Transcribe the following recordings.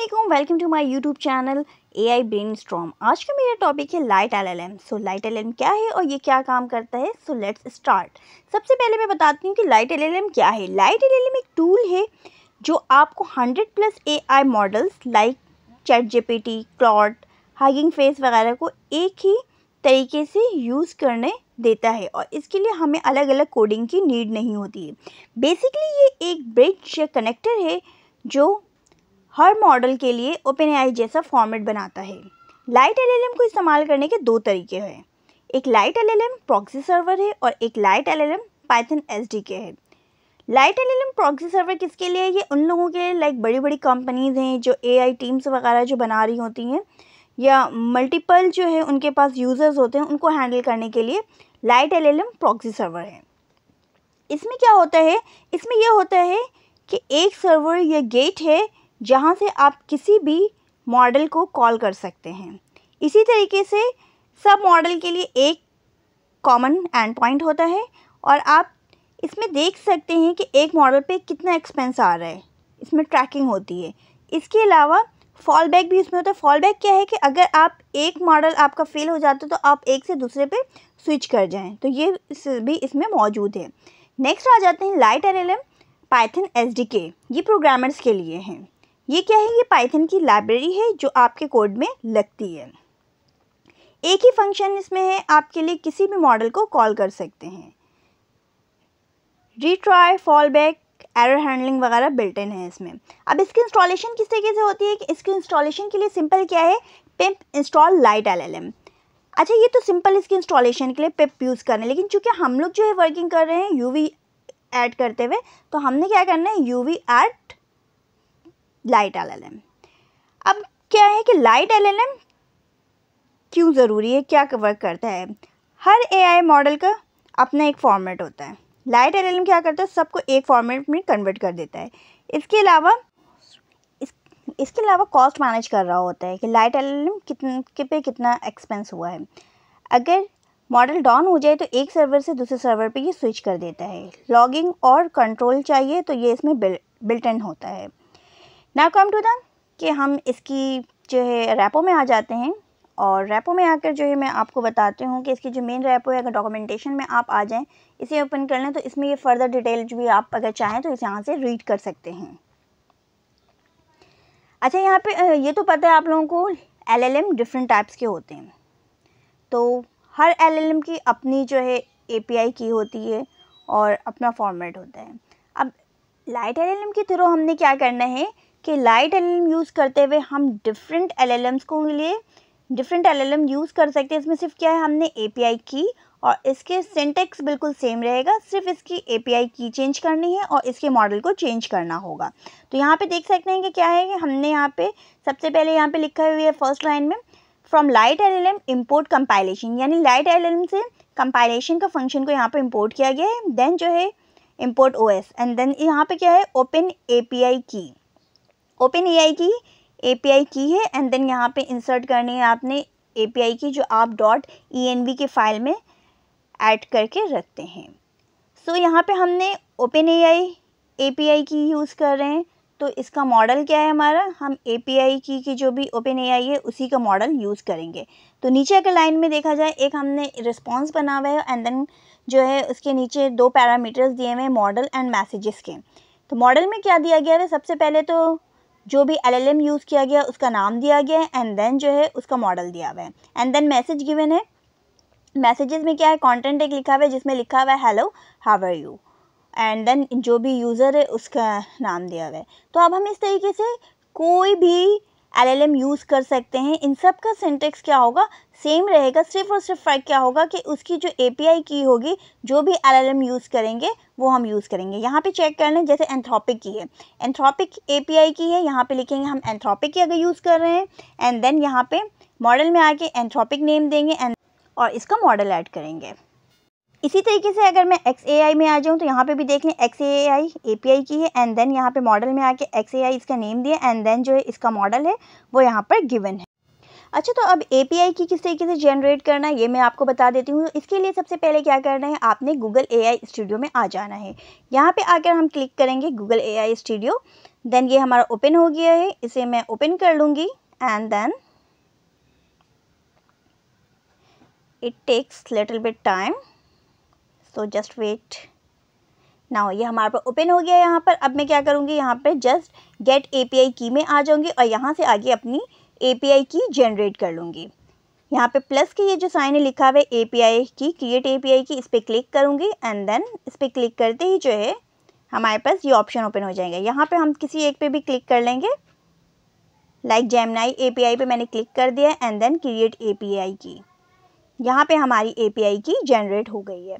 अस्सलामुअलैकुम, welcome to my YouTube channel AI brainstorm. आज का मेरा टॉपिक है light LLM। So light LLM क्या है और ये क्या काम करता है? So let's start. सबसे पहले मैं बताती हूँ कि लाइट LLM क्या है। लाइट LLM एक टूल है जो आपको 100+ AI models like ChatGPT, Claude, hugging face वगैरह को एक ही तरीके से यूज़ करने देता है और इसके लिए हमें अलग अलग कोडिंग की नीड नहीं होती है। बेसिकली ये एक ब्रिज या कनेक्टर है जो हर मॉडल के लिए OpenAI जैसा फॉर्मेट बनाता है। लाइट LLM को इस्तेमाल करने के दो तरीके हैं। एक लाइट LLM प्रॉक्सी सर्वर है और एक लाइट LLM पाइथन SDK है। लाइट LLM प्रॉक्सी सर्वर किसके लिए है? ये उन लोगों के लिए लाइक बड़ी बड़ी कंपनीज़ हैं जो AI टीम्स वगैरह जो बना रही होती हैं या मल्टीपल जो है उनके पास यूज़र्स होते हैं, उनको हैंडल करने के लिए लाइट LLM प्रॉक्सी सर्वर है। इसमें क्या होता है? इसमें यह होता है कि एक सर्वर या गेट है जहाँ से आप किसी भी मॉडल को कॉल कर सकते हैं। इसी तरीके से सब मॉडल के लिए एक कॉमन एंड पॉइंट होता है और आप इसमें देख सकते हैं कि एक मॉडल पे कितना एक्सपेंस आ रहा है, इसमें ट्रैकिंग होती है। इसके अलावा फॉल बैक भी इसमें होता है। फॉल बैक क्या है कि अगर आप एक मॉडल आपका फेल हो जाता है तो आप एक से दूसरे पे स्विच कर जाएं, तो ये भी इसमें मौजूद है। नेक्स्ट आ जाते हैं लाइट LLM पाइथन SDK। ये प्रोग्रामर्स के लिए हैं। ये क्या है? ये पाइथन की लाइब्रेरी है जो आपके कोड में लगती है। एक ही फंक्शन इसमें है, आपके लिए किसी भी मॉडल को कॉल कर सकते हैं। Retry, fall back, error handling वगैरह बिल्ट इन है इसमें। अब इसकी इंस्टॉलेशन किस तरीके से होती है कि इसकी इंस्टॉलेशन के लिए सिंपल क्या है, पिप इंस्टॉल लाइट LLM। अच्छा, ये तो सिंपल इसकी इंस्टॉलेशन के लिए पिप यूज़ करना है, लेकिन चूँकि हम लोग जो है वर्किंग कर रहे हैं UV ऐड करते हुए, तो हमने क्या करना है, UV ऐड लाइट LLM। अब क्या है कि लाइट LLM क्यों ज़रूरी है, क्या वर्क करता है? हर AI मॉडल का अपना एक फॉर्मेट होता है। लाइट LLM क्या करता है, सबको एक फॉर्मेट में कन्वर्ट कर देता है। इसके अलावा कॉस्ट मैनेज कर रहा होता है कि लाइट LLM पे कितना एक्सपेंस हुआ है। अगर मॉडल डाउन हो जाए तो एक सर्वर से दूसरे सर्वर पे ये स्विच कर देता है। लॉगिंग और कंट्रोल चाहिए तो ये इसमें बिल्ट इन होता है। नाउ कम टू द कि हम इसकी जो है रैपो में आ जाते हैं और रैपो में आकर जो है मैं आपको बताती हूँ कि इसकी जो मेन रैपो है, अगर डॉक्यूमेंटेशन में आप आ जाएं, इसे ओपन कर लें तो इसमें ये फर्दर डिटेल जो भी आप अगर चाहें तो इस यहाँ से रीड कर सकते हैं। अच्छा, यहाँ पे ये तो पता है आप लोगों को LLM डिफरेंट टाइप्स के होते हैं, तो हर LLM की अपनी जो है API की होती है और अपना फॉर्मेट होता है। अब लाइट LLM के थ्रू हमने क्या करना है कि लाइट LLM यूज़ करते हुए हम डिफरेंट LLMs को लिए डिफरेंट LLM यूज़ कर सकते हैं। इसमें सिर्फ क्या है, हमने API की और इसके सिंटेक्स बिल्कुल सेम रहेगा, सिर्फ इसकी API की चेंज करनी है और इसके मॉडल को चेंज करना होगा। तो यहाँ पे देख सकते हैं कि क्या है कि हमने यहाँ पे सबसे पहले यहाँ पे लिखा हुआ है फर्स्ट लाइन में, from light LLM import compilation, यानी लाइट LLM से कंपाइलेशन का फंक्शन को यहाँ पे इम्पोर्ट किया गया है। देन जो है इम्पोर्ट OS एंड देन यहाँ पे क्या है, ओपन API की, OpenAI की API की है एंड देन यहाँ पे इंसर्ट करनी है आपने API की जो आप .env के फाइल में ऐड करके रखते हैं। सो यहाँ पे हमने OpenAI API की यूज़ कर रहे हैं, तो इसका मॉडल क्या है हमारा, हम API की जो भी OpenAI है उसी का मॉडल यूज़ करेंगे। तो नीचे अगर लाइन में देखा जाए, एक हमने रिस्पॉन्स बना हुआ है एंड देन जो है उसके नीचे दो पैरामीटर्स दिए हुए हैं मॉडल एंड मैसेजेस के। तो मॉडल में क्या दिया गया है, सबसे पहले तो जो भी LLM यूज़ किया गया उसका नाम दिया गया है एंड देन जो है उसका मॉडल दिया हुआ है एंड देन मैसेज गिवन है। मैसेजेस में क्या है, कंटेंट एक लिखा हुआ है जिसमें लिखा हुआ है hello how are you and then जो भी यूज़र है उसका नाम दिया हुआ है। तो अब हम इस तरीके से कोई भी LLM यूज़ कर सकते हैं। इन सब का सिंटेक्स क्या होगा, सेम रहेगा, सिर्फ और सिर्फ फ़र्क क्या होगा कि उसकी जो API की होगी, जो भी LLM यूज़ करेंगे वो हम यूज़ करेंगे। यहाँ पे चेक कर लें, जैसे एंथ्रोपिक की है, एंथ्रोपिक API की है, यहाँ पे लिखेंगे हम एंथ्रोपिक की अगर यूज़ कर रहे हैं एंड देन यहाँ पे मॉडल में आके एंथ्रोपिक नेम देंगे एंड और इसका मॉडल ऐड करेंगे। इसी तरीके से अगर मैं XAI में आ जाऊँ तो यहाँ पे भी देख लें, XAI API की है एंड देन यहाँ पे मॉडल में आके XAI इसका नेम दिया एंड देन जो है इसका मॉडल है वो यहाँ पर गिवन है। अच्छा, तो अब API की किस तरीके से जनरेट करना है ये मैं आपको बता देती हूँ। इसके लिए सबसे पहले क्या करना है, आपने गूगल AI स्टूडियो में आ जाना है। यहाँ पे आकर हम क्लिक करेंगे गूगल AI स्टूडियो। देन ये हमारा ओपन हो गया है, इसे मैं ओपन कर लूँगी and then it takes little bit time, so just wait. Now ये हमारे पास ओपन हो गया है। यहाँ पर अब मैं क्या करूँगी, यहाँ पे जस्ट गेट API की में आ जाऊँगी और यहाँ से आगे अपनी API की जनरेट कर लूँगी। यहाँ पे प्लस की ये जो साइन है लिखा हुआ है API की, क्रिएट API की, इस पर क्लिक करूँगी एंड देन इस पर क्लिक करते ही जो है हमारे पास ये ऑप्शन ओपन हो जाएंगे। यहाँ पे हम किसी एक पे भी क्लिक कर लेंगे, लाइक जेमिनी API पे मैंने क्लिक कर दिया एंड देन क्रिएट API की। यहाँ पे हमारी API की जनरेट हो गई है।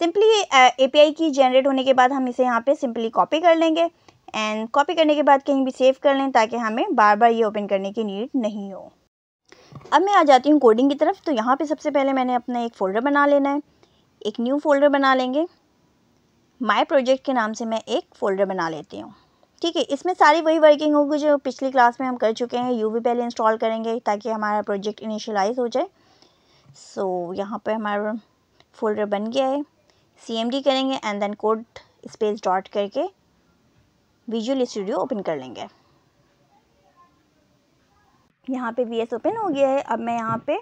सिंपली API की जनरेट होने के बाद हम इसे यहाँ पे सिंपली कॉपी कर लेंगे एंड कॉपी करने के बाद कहीं भी सेव कर लें ताकि हमें बार बार ये ओपन करने की नीड नहीं हो। अब मैं आ जाती हूँ कोडिंग की तरफ। तो यहाँ पे सबसे पहले मैंने अपना एक फ़ोल्डर बना लेना है। एक न्यू फ़ोल्डर बना लेंगे। माय प्रोजेक्ट के नाम से मैं एक फ़ोल्डर बना लेती हूँ। ठीक है, इसमें सारी वही वर्किंग होगी जो पिछली क्लास में हम कर चुके हैं। UV पहले इंस्टॉल करेंगे ताकि हमारा प्रोजेक्ट इनिशियलाइज हो जाए। सो यहाँ पर हमारा फ़ोल्डर बन गया है। CMD करेंगे and then code space dot करके विजुअल स्टूडियो ओपन कर लेंगे। यहाँ पे VS ओपन हो गया है। अब मैं यहाँ पे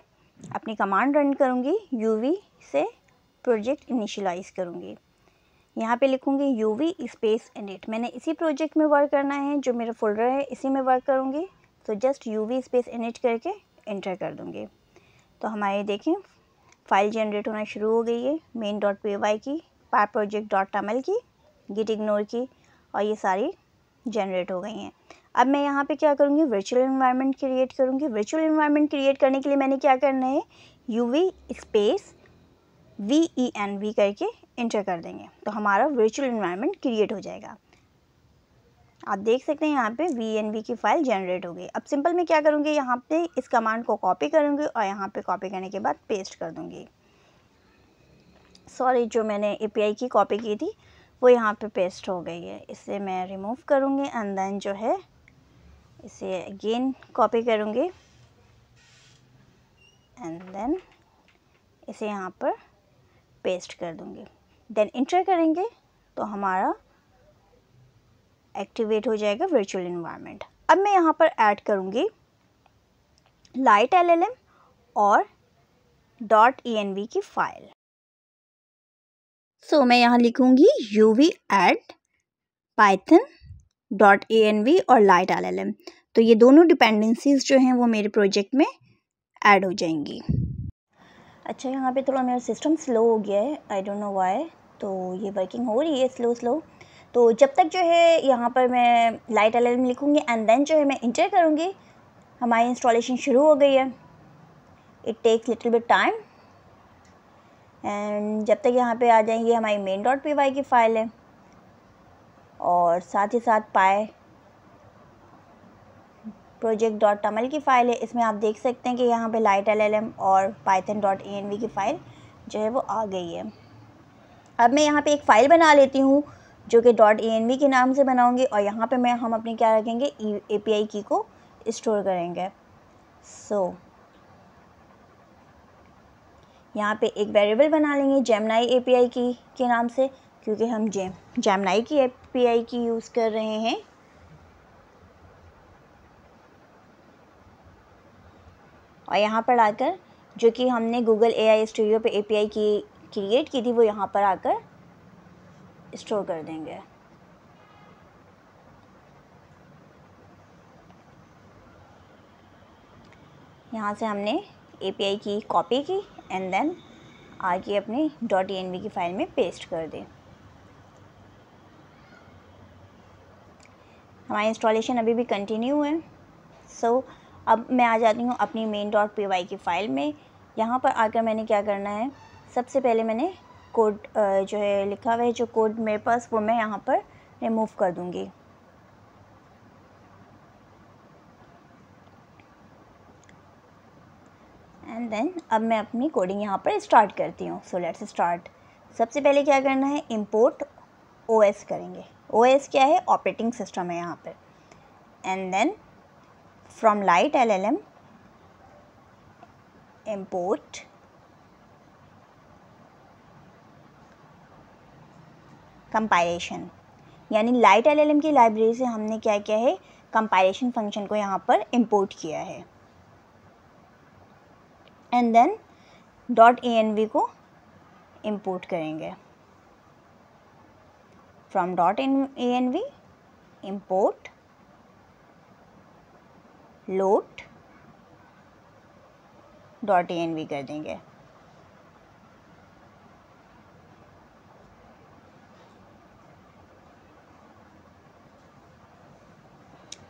अपनी कमांड रन करूँगी, UV से प्रोजेक्ट इनिशियलाइज़ करूँगी। यहाँ पे लिखूँगी UV स्पेस इनिट। मैंने इसी प्रोजेक्ट में वर्क करना है, जो मेरा फोल्डर है इसी में वर्क करूँगी। तो जस्ट UV स्पेस इनिट करके एंटर कर दूँगी। तो हमारे देखें फाइल जनरेट होना शुरू हो गई है। main.py की, pyproject.ml की, git ignore की, और ये सारी जनरेट हो गई हैं। अब मैं यहाँ पे क्या करूँगी, वर्चुअल इन्वायरमेंट क्रिएट करूँगी। वर्चुअल इन्वायरमेंट क्रिएट करने के लिए मैंने क्या करना है, UV स्पेस VENV करके एंटर कर देंगे तो हमारा वर्चुअल इन्वायरमेंट क्रिएट हो जाएगा। आप देख सकते हैं यहाँ पे VENV की फ़ाइल जनरेट हो गई। अब सिंपल मैं क्या करूँगी, यहाँ पे इस कमांड को कॉपी करूँगी और यहाँ पे कॉपी करने के बाद पेस्ट कर दूँगी। सॉरी, जो मैंने API की कॉपी की थी वो यहाँ पे पेस्ट हो गई है। इसे मैं रिमूव करूँगी एंड देन जो है इसे अगेन कॉपी करूँगी एंड देन इसे यहाँ पर पेस्ट कर दूँगी। देन इंटर करेंगे तो हमारा एक्टिवेट हो जाएगा वर्चुअल इन्वायरमेंट। अब मैं यहाँ पर ऐड करूँगी लाइट LLM और .env की फ़ाइल। सो मैं यहाँ लिखूँगी UV add python.env और लाइट LLM। तो ये दोनों डिपेंडेंसीज जो हैं वो मेरे प्रोजेक्ट में ऐड हो जाएंगी। अच्छा, यहाँ पे थोड़ा मेरा सिस्टम स्लो हो गया है, आई डोंट नो व्हाई। तो ये वर्किंग हो रही है स्लो। तो जब तक जो है यहाँ पर मैं लाइट LLM लिखूँगी एंड देन जो है मैं इंटर करूँगी, हमारी इंस्टॉलेशन शुरू हो गई है। It takes little bit time and जब तक यहाँ पे आ जाएंगी हमारी main.py की फ़ाइल है और साथ ही साथ pyproject.ml की फ़ाइल है। इसमें आप देख सकते हैं कि यहाँ पे लाइट LLM और python.env की फ़ाइल जो है वो आ गई है। अब मैं यहाँ पे एक फ़ाइल बना लेती हूँ जो कि .env के नाम से बनाऊँगी और यहाँ पे हम अपनी क्या रखेंगे, API की को स्टोर करेंगे। सो यहाँ पे एक वेरिएबल बना लेंगे जेमिनी API की के नाम से, क्योंकि हम जेमिनी की API की यूज़ कर रहे हैं। और यहाँ पर आकर जो कि हमने गूगल AI स्टूडियो पे API की क्रिएट की थी वो यहाँ पर आकर स्टोर कर देंगे। यहाँ से हमने API की कॉपी की एंड देन आगे अपनी .env की फ़ाइल में पेस्ट कर दी। हमारी इंस्टॉलेशन अभी भी कंटिन्यू है। सो अब मैं आ जाती हूँ अपनी main.py की फ़ाइल में। यहाँ पर आकर मैंने क्या करना है, सबसे पहले मैंने कोड जो है लिखा हुआ है, जो कोड मेरे पास वो मैं यहाँ पर रिमूव कर दूँगी। एंड देन अब मैं अपनी कोडिंग यहाँ पर स्टार्ट करती हूँ। सो लेट्स स्टार्ट। सबसे पहले क्या करना है, इंपोर्ट OS करेंगे। OS क्या है, ऑपरेटिंग सिस्टम है यहाँ पर। And then from light LLM import compilation, यानी लाइट LLM की लाइब्रेरी से हमने क्या किया है, कंपाइलेशन फंक्शन को यहाँ पर इंपोर्ट किया है। एंड देन .env को इंपोर्ट करेंगे। From .env import load .env कर देंगे।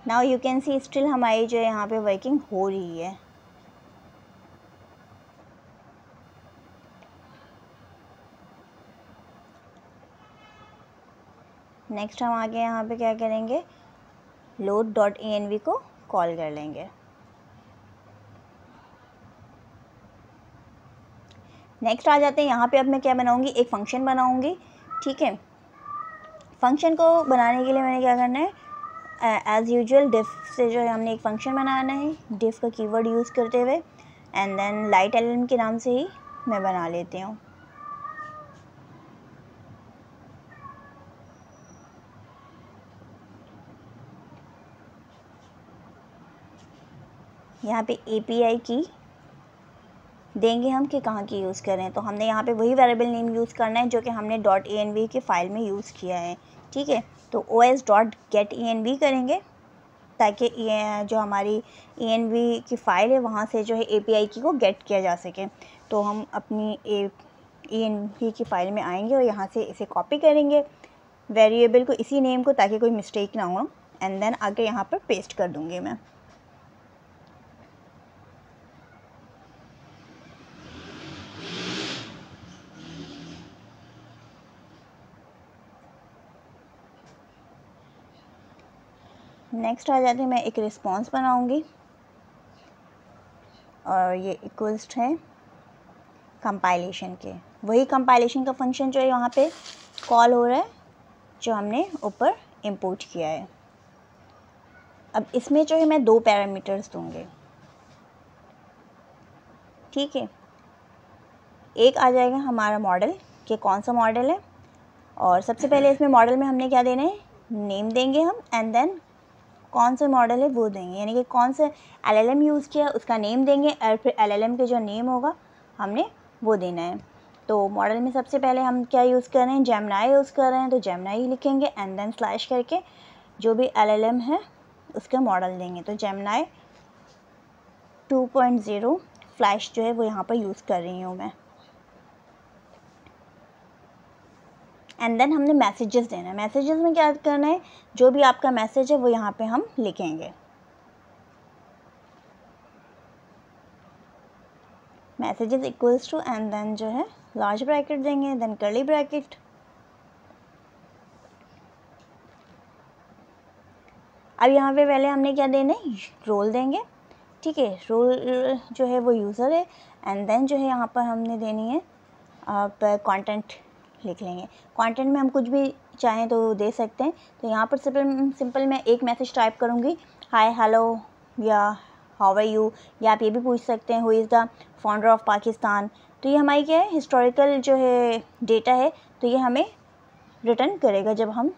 Now you can C still हमारी जो है यहाँ पे वर्किंग हो रही है। नेक्स्ट हम आगे यहाँ पे क्या करेंगे, load.env को कॉल कर लेंगे। नेक्स्ट आ जाते हैं यहाँ पे। अब मैं क्या बनाऊँगी, एक फंक्शन बनाऊँगी, ठीक है। फंक्शन को बनाने के लिए मैंने क्या करना है, एज़ यूजुअल डिफ से जो है हमने एक फ़ंक्शन बनाना है, डिफ का कीवर्ड यूज़ करते हुए, एंड देन लाइट LLM के नाम से ही मैं बना लेती हूँ। यहाँ पे API की देंगे हम कि कहाँ की यूज़ करें, तो हमने यहाँ पे वही वेरिएबल नेम यूज़ करना है जो कि हमने .env की फ़ाइल में यूज़ किया है, ठीक है। तो os.getEnv करेंगे ताकि जो हमारी env की फ़ाइल है वहाँ से जो है API की को गेट किया जा सके। तो हम अपनी env की फ़ाइल में आएंगे और यहाँ से इसे कॉपी करेंगे वेरिएबल को, इसी नेम को, ताकि कोई मिस्टेक ना हो, एंड देन आगे यहाँ पर पेस्ट कर दूँगी मैं। नेक्स्ट आ जाते हैं, मैं एक रिस्पॉन्स बनाऊंगी और ये इक्वल्स है कंपाइलेशन के। वही कंपाइलेशन का फंक्शन जो है यहाँ पे कॉल हो रहा है जो हमने ऊपर इंपोर्ट किया है। अब इसमें जो है मैं 2 पैरामीटर्स दूंगी, ठीक है। एक आ जाएगा हमारा मॉडल कि कौन सा मॉडल है, और सबसे पहले इसमें मॉडल में हमने क्या देना है, नेम देंगे हम, एंड देन कौन सा मॉडल है वो देंगे, यानी कि कौन सा LLM यूज़ किया उसका नेम देंगे, और फिर LLM के जो नेम होगा हमने वो देना है। तो मॉडल में सबसे पहले हम क्या यूज़ कर रहे हैं, जेमिनी यूज़ कर रहे हैं, तो जेमिनी लिखेंगे एंड देन स्लैश करके जो भी LLM है उसका मॉडल देंगे। तो जेमिनी 2.0 फ्लैश जो है वो यहाँ पर यूज़ कर रही हूँ मैं। एंड देन हमने मैसेजेस देना है। मैसेजेस में क्या करना है, जो भी आपका मैसेज है वो यहाँ पे हम लिखेंगे। Messages equals to, and then जो है लार्ज ब्रैकेट देंगे, देन कर्ली ब्रैकेट। अब यहाँ पे पहले हमने क्या देना है, रोल देंगे, ठीक है। रोल जो है वो यूज़र है, एंड देन जो है यहाँ पर हमने देनी है आप कंटेंट लिख लेंगे। कंटेंट में हम कुछ भी चाहें तो दे सकते हैं। तो यहाँ पर सिंपल मैं एक मैसेज टाइप करूँगी, हाय हेलो या हाउ आर यू, या आप ये भी पूछ सकते हैं who is the founder of Pakistan. तो ये हमारी क्या है, हिस्टोरिकल जो है डेटा है, तो ये हमें रिटर्न करेगा जब हम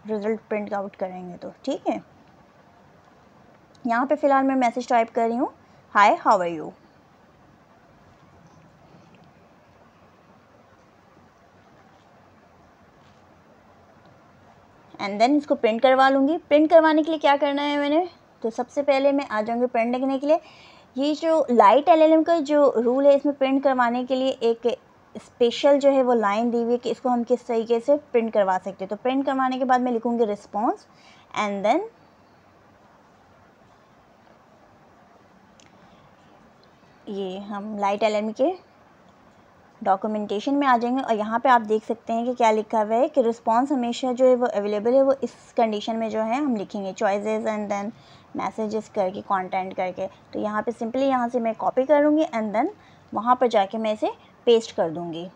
रिज़ल्ट प्रिंट आउट करेंगे तो, ठीक है। यहाँ पे फ़िलहाल मैं मैसेज टाइप कर रही हूँ, hi how are you. And then इसको प्रिंट करवा लूँगी। प्रिंट करवाने के लिए क्या करना है मैंने, तो सबसे पहले मैं आ जाऊँगी प्रिंट लिखने के लिए। ये जो लाइट LLM का जो रूल है, इसमें प्रिंट करवाने के लिए एक स्पेशल जो है वो लाइन दी हुई है कि इसको हम किस तरीके से प्रिंट करवा सकते हैं। तो प्रिंट करवाने के बाद मैं लिखूँगी रिस्पॉन्स, एंड देन ये हम लाइट LLM के डॉक्यूमेंटेशन में आ जाएंगे, और यहाँ पे आप देख सकते हैं कि क्या लिखा हुआ है कि रिस्पॉन्स हमेशा जो है वो अवेलेबल है, वो इस कंडीशन में जो है हम लिखेंगे चॉइसेस एंड देन मैसेजेस करके, कंटेंट करके। तो यहाँ पे सिंपली यहाँ से मैं कॉपी करूँगी एंड देन वहाँ पर जाके मैं इसे पेस्ट कर दूँगी।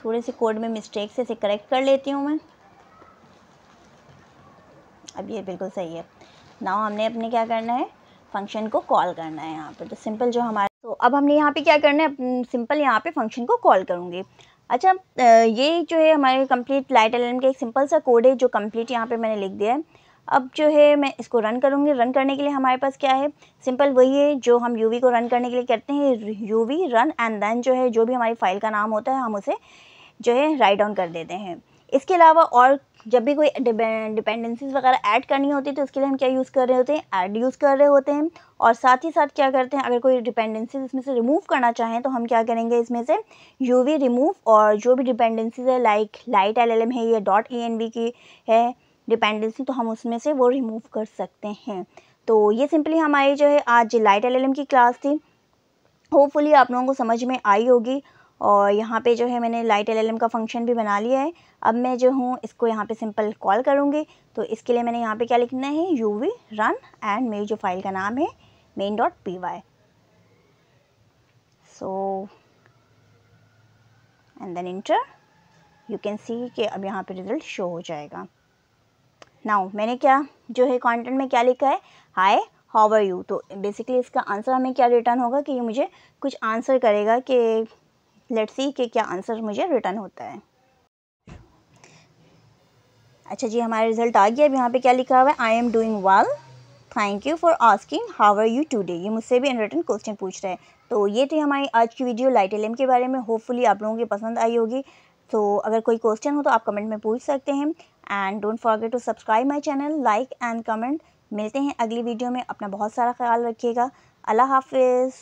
थोड़े से कोड में मिस्टेक से इसे करेक्ट कर लेती हूँ मैं। अब ये बिल्कुल सही है। नाउ हमने अपने क्या करना है, फंक्शन को कॉल करना है यहाँ पे। तो सिंपल जो हमारा, तो अब हमने यहाँ पे क्या करना है, सिंपल यहाँ पे फंक्शन को कॉल करूँगी। अच्छा, ये जो है हमारे कंप्लीट लाइट LLM का एक सिंपल सा कोड है जो कंप्लीट यहाँ पे मैंने लिख दिया है। अब जो है मैं इसको रन करूँगी। रन करने के लिए हमारे पास क्या है, सिंपल वही है जो हम यूवी को रन करने के लिए करते हैं, यूवी रन एंड देन जो है जो भी हमारी फाइल का नाम होता है हम उसे जो है राइट डाउन कर देते हैं। इसके अलावा और जब भी कोई डिपेंडेंसीज वगैरह ऐड करनी होती है तो उसके लिए हम क्या यूज़ कर रहे होते हैं, ऐड यूज़ कर रहे होते हैं। और साथ ही साथ क्या करते हैं, अगर कोई डिपेंडेंसीज इसमें से रिमूव करना चाहें तो हम क्या करेंगे, इसमें से यूवी रिमूव, और जो भी डिपेंडेंसीज है लाइक लाइट LLM है या .env की है डिपेंडेंसी, तो हम उसमें से वो रिमूव कर सकते हैं। तो ये सिंपली हमारी जो है आज लाइट LLM की क्लास थी। होपफुली आप लोगों को समझ में आई होगी। और यहाँ पे जो है मैंने लाइट LLM का फंक्शन भी बना लिया है। अब मैं जो हूँ इसको यहाँ पे सिंपल कॉल करूँगी। तो इसके लिए मैंने यहाँ पे क्या लिखना है, यूवी रन एंड मेरी जो फाइल का नाम है main.py। So and then enter, you can see कि अब यहाँ पे रिजल्ट शो हो जाएगा। नाउ मैंने क्या जो है कंटेंट में क्या लिखा है, हाय हाउ आर यू। तो बेसिकली इसका आंसर हमें क्या रिटर्न होगा कि ये मुझे कुछ आंसर करेगा कि लेट्स सी कि क्या आंसर मुझे रिटर्न होता है। अच्छा जी, हमारा रिजल्ट आ गया। अब यहाँ पे क्या लिखा हुआ है, I am doing well, thank you for asking how are you today. ये मुझसे भी इन रिटर्न क्वेश्चन पूछ रहे हैं। तो ये थी हमारी आज की वीडियो लाइट LLM के बारे में। होपफुली आप लोगों की पसंद आई होगी। तो अगर कोई क्वेश्चन हो तो आप कमेंट में पूछ सकते हैं। And don't forget to subscribe my channel, like and comment. मिलते हैं अगली वीडियो में। अपना बहुत सारा ख्याल रखिएगा। अल्लाह हाफिज़।